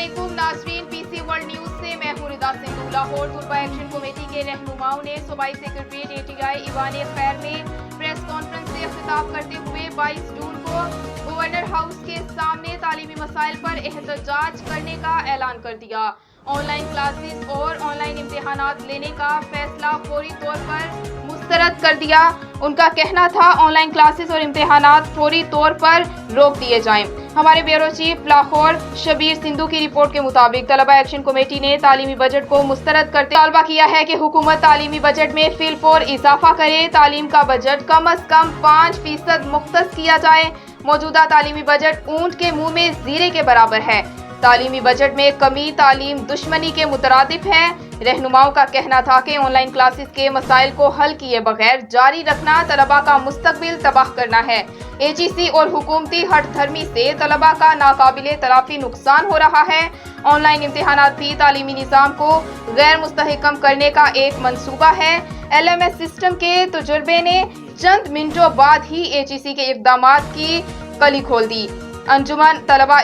अस्सलामुअलैकुम नाज़रीन, PC world news से मैं हूं रिदा सिंधु। लाहौर तलबा एक्शन कमेटी के रहनुमाओं ने सूबाई सेक्रेटरीट ATI ईवान खैर में प्रेस कॉन्फ्रेंस से खिताब करते हुए 22 जून को गवर्नर हाउस के सामने तालीमी मसाइल पर एहतजाज करने का ऐलान कर दिया। ऑनलाइन क्लासेस और ऑनलाइन इम्तिहानात लेने का फैसला फौरी तौर पर मुस्तरद कर दिया। उनका कहना था ऑनलाइन क्लासेस और इम्तिहानात फौरी तौर पर रोक दिए जाएं। हमारे ब्यूरो चीफ लाहौर शबीर सिंधु की रिपोर्ट के मुताबिक तलबा एक्शन कमेटी ने तालीमी बजट को मुस्तरद करते मुतालबा किया है कि हुकूमत तालीमी बजट में फिलफौर इजाफा करे। तालीम का बजट कम अज कम 5% मुख्तस किया जाए। मौजूदा तालीमी बजट ऊंट के मुंह में जीरे के बराबर है। तालीमी बजट में कमी तालीम दुश्मनी के मुतरादिफ है। रहनुमाओं का कहना था कि ऑनलाइन क्लासेस के मसाइल को हल किए बगैर जारी रखना तलबा का मुस्तकबिल तबाह करना है। AGC और हुकूमती हट धर्मी से तलबा का नाकाबिले तलाफी नुकसान हो रहा है। ऑनलाइन इम्तिहानात भी तालीमी निज़ाम को गैर मुस्तहकम करने का एक मंसूबा है। LMS सिस्टम के तजुर्बे ने चंद मिनटों बाद ही AGC के इक़दामात की कली खोल दी। अंजुमन तलबा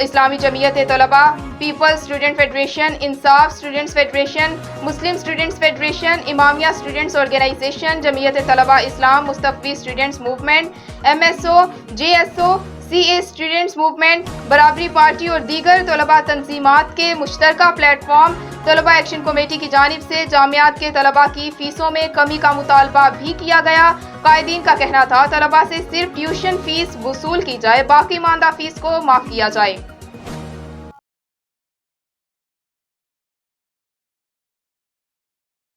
Islami Jamiat Talaba, peoples student federation, Insaf students federation, Muslim students federation, Imamia students organisation, Jamiat Talaba Islam, Mustafvi students movement, MSO, JSO, CA students movement, Barabari party और दीगर तलबा तंजीमात के मुश्तरका प्लेटफॉर्म तलबा एक्शन कमेटी की जानिब से जामियात के तलबा की फीसों में कमी का मुतालबा भी किया गया। कायदीन का कहना था तलबा से सिर्फ ट्यूशन फीस वसूल की जाए, बाकी मानदा फीस को माफ किया जाए।